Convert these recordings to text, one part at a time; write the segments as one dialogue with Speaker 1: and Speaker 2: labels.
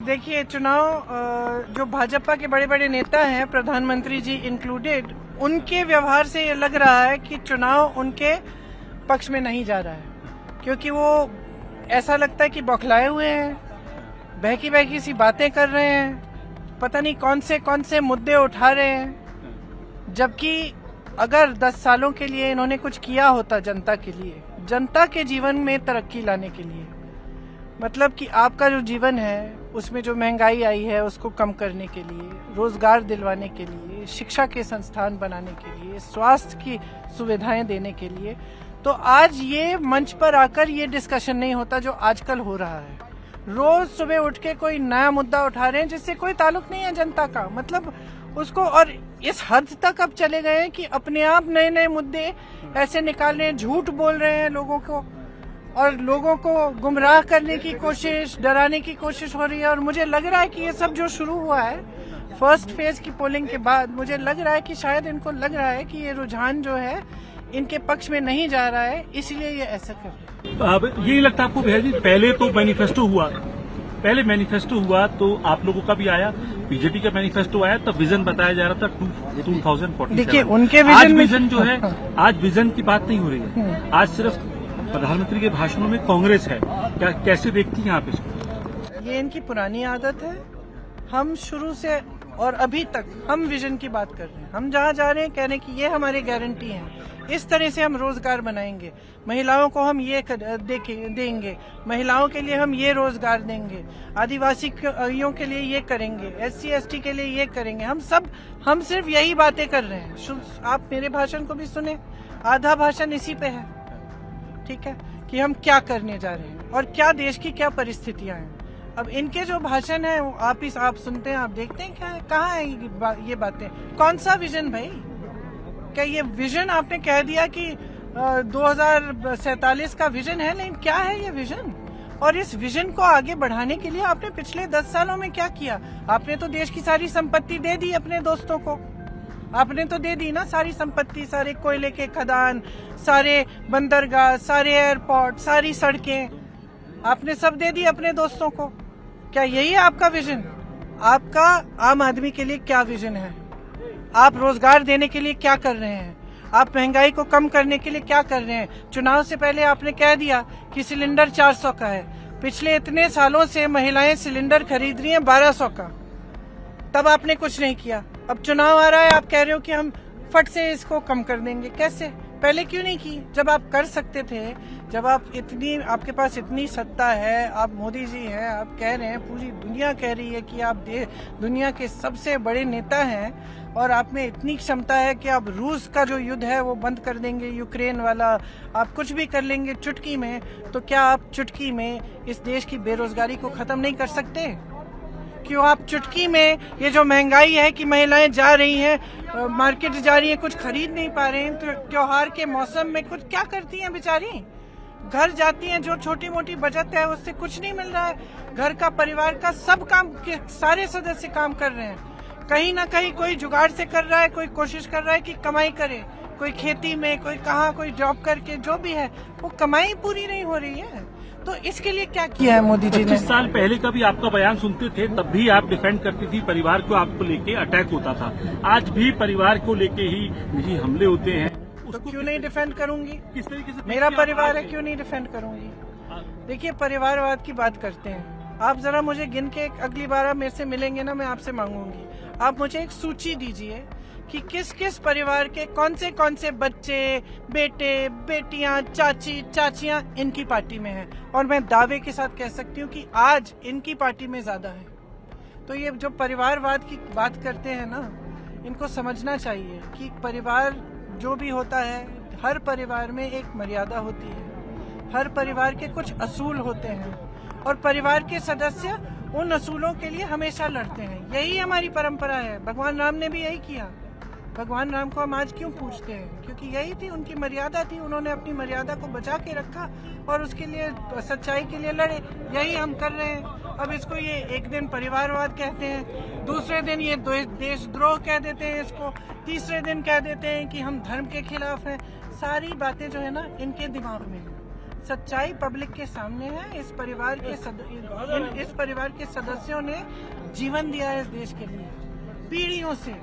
Speaker 1: देखिए, चुनाव जो भाजपा के बड़े बड़े नेता हैं, प्रधानमंत्री जी इंक्लूडेड, उनके व्यवहार से ये लग रहा है कि चुनाव उनके पक्ष में नहीं जा रहा है, क्योंकि वो ऐसा लगता है कि बौखलाए हुए हैं, बहकी बहकी सी बातें कर रहे हैं, पता नहीं कौन से मुद्दे उठा रहे हैं। जबकि अगर 10 सालों के लिए इन्होंने कुछ किया होता जनता के लिए, जनता के जीवन में तरक्की लाने के लिए, मतलब कि आपका जो जीवन है उसमें जो महंगाई आई है उसको कम करने के लिए, रोजगार दिलवाने के लिए, शिक्षा के संस्थान बनाने के लिए, स्वास्थ्य की सुविधाएं देने के लिए, तो आज ये मंच पर आकर ये डिस्कशन नहीं होता जो आजकल हो रहा है। रोज सुबह उठ के कोई नया मुद्दा उठा रहे हैं जिससे कोई ताल्लुक नहीं है जनता का, मतलब उसको, और इस हद तक अब चले गए हैं कि अपने आप नए नए मुद्दे ऐसे निकाल रहे हैं, झूठ बोल रहे हैं लोगों को, और लोगों को गुमराह करने की कोशिश, डराने की कोशिश हो रही है। और मुझे लग रहा है कि ये सब जो शुरू हुआ है फर्स्ट फेज की पोलिंग के बाद, मुझे लग रहा है कि शायद इनको लग रहा है कि ये रुझान जो है इनके पक्ष में नहीं जा रहा है, इसलिए ये ऐसा कर रहे हैं।
Speaker 2: अब यही लगता है आपको भैया जी, पहले तो मैनिफेस्टो हुआ तो आप लोगों का भी आया, बीजेपी का मैनिफेस्टो आया, तब विजन बताया जा रहा था 2047।
Speaker 1: देखिए उनके
Speaker 2: विजन जो है, आज विजन की बात नहीं हो रही है, आज सिर्फ प्रधानमंत्री के भाषणों में कांग्रेस है। क्या कैसे देखती हैं आप इसको?
Speaker 1: ये इनकी पुरानी आदत है। हम शुरू से और अभी तक हम विजन की बात कर रहे हैं। हम जहाँ जा रहे हैं कह रहे हैं कि ये हमारी गारंटी है, इस तरह से हम रोजगार बनाएंगे, महिलाओं को हम ये देंगे, महिलाओं के लिए हम ये रोजगार देंगे, आदिवासियों के लिए ये करेंगे, SC ST के लिए ये करेंगे। हम सिर्फ यही बातें कर रहे हैं। आप मेरे भाषण को भी सुने, आधा भाषण इसी पे है, ठीक है, कि हम क्या करने जा रहे हैं और क्या देश की क्या परिस्थितियां हैं। अब इनके जो भाषण है आप सुनते हैं, आप देखते हैं क्या कहाँ है ये बातें, कौन सा विजन भाई? क्या ये विजन आपने कह दिया कि 2047 का विजन है, लेकिन क्या है ये विजन? और इस विजन को आगे बढ़ाने के लिए आपने पिछले 10 सालों में क्या किया? आपने तो देश की सारी संपत्ति दे दी अपने दोस्तों को, आपने तो दे दी ना सारी संपत्ति, सारे कोयले के खदान, सारे बंदरगाह, सारे एयरपोर्ट, सारी सड़कें, आपने सब दे दी अपने दोस्तों को। क्या यही है आपका विजन? आपका आम आदमी के लिए क्या विजन है? आप रोजगार देने के लिए क्या कर रहे हैं? आप महंगाई को कम करने के लिए क्या कर रहे हैं? चुनाव से पहले आपने कह दिया कि सिलेंडर 400 का है, पिछले इतने सालों से महिलाएं सिलेंडर खरीद रही हैं 1200 का, तब आपने कुछ नहीं किया। अब चुनाव आ रहा है, आप कह रहे हो कि हम फट से इसको कम कर देंगे। कैसे? पहले क्यों नहीं की जब आप कर सकते थे? जब आपके पास इतनी सत्ता है, आप मोदी जी हैं, आप कह रहे हैं, पूरी दुनिया कह रही है कि आप दुनिया के सबसे बड़े नेता हैं और आप में इतनी क्षमता है कि आप रूस का जो युद्ध है वो बंद कर देंगे, यूक्रेन वाला, आप कुछ भी कर लेंगे चुटकी में, तो क्या आप चुटकी में इस देश की बेरोजगारी को खत्म नहीं कर सकते? क्यों आप चुटकी में ये जो महंगाई है कि महिलाएं जा रही हैं, मार्केट जा रही हैं, कुछ खरीद नहीं पा रहे हैं, तो त्योहार के मौसम में कुछ क्या करती हैं बेचारी? घर जाती हैं, जो छोटी मोटी बचत है उससे कुछ नहीं मिल रहा है। घर का, परिवार का सब काम, सारे सदस्य काम कर रहे हैं, कहीं ना कहीं कोई जुगाड़ से कर रहा है, कोई कोशिश कर रहा है कि कमाई करे, कोई खेती में, कोई कहाँ, कोई जॉब करके, जो भी है वो कमाई पूरी नहीं हो रही है। तो इसके लिए क्या किया है मोदी जी ने?
Speaker 2: 25 साल पहले का भी आपका बयान सुनते थे, तब भी आप डिफेंड करती थी, परिवार को आपको लेके अटैक होता था। आज भी परिवार को लेके ही निजी हमले होते हैं,
Speaker 1: तो क्यों नहीं डिफेंड करूंगी?
Speaker 2: किस तरीके से
Speaker 1: मेरा परिवार है, क्यों नहीं डिफेंड करूंगी? देखिए, परिवारवाद की बात करते हैं आप, जरा मुझे गिन के, अगली बार आप मेरे से मिलेंगे ना, मैं आपसे मांगूंगी, आप मुझे एक सूची दीजिए कि किस किस परिवार के कौन से बच्चे, बेटे, बेटियां, चाची, चाचियां इनकी पार्टी में हैं, और मैं दावे के साथ कह सकती हूँ कि आज इनकी पार्टी में ज्यादा है। तो ये जो परिवारवाद की बात करते हैं ना, इनको समझना चाहिए कि परिवार जो भी होता है, हर परिवार में एक मर्यादा होती है, हर परिवार के कुछ असूल होते हैं, और परिवार के सदस्य उन असूलों के लिए हमेशा लड़ते हैं। यही हमारी परंपरा है। भगवान राम ने भी यही किया। भगवान राम को हम आज क्यों पूछते हैं? क्योंकि यही थी उनकी मर्यादा थी, उन्होंने अपनी मर्यादा को बचा के रखा और उसके लिए, सच्चाई के लिए लड़े। यही हम कर रहे हैं। अब इसको ये एक दिन परिवारवाद कहते हैं, दूसरे दिन ये देशद्रोह कह देते हैं इसको, तीसरे दिन कह देते हैं कि हम धर्म के खिलाफ हैं। सारी बातें जो है ना, इनके दिमाग में है। सच्चाई पब्लिक के सामने है। इस परिवार के सदस्यों ने जीवन दिया है इस देश के लिए पीढ़ियों से,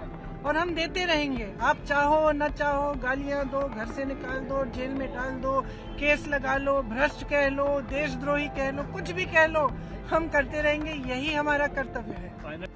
Speaker 1: और हम देते रहेंगे। आप चाहो न चाहो, गालियां दो, घर से निकाल दो, जेल में डाल दो, केस लगा लो, भ्रष्ट कह लो, देशद्रोही कह लो, कुछ भी कह लो, हम करते रहेंगे। यही हमारा कर्तव्य है।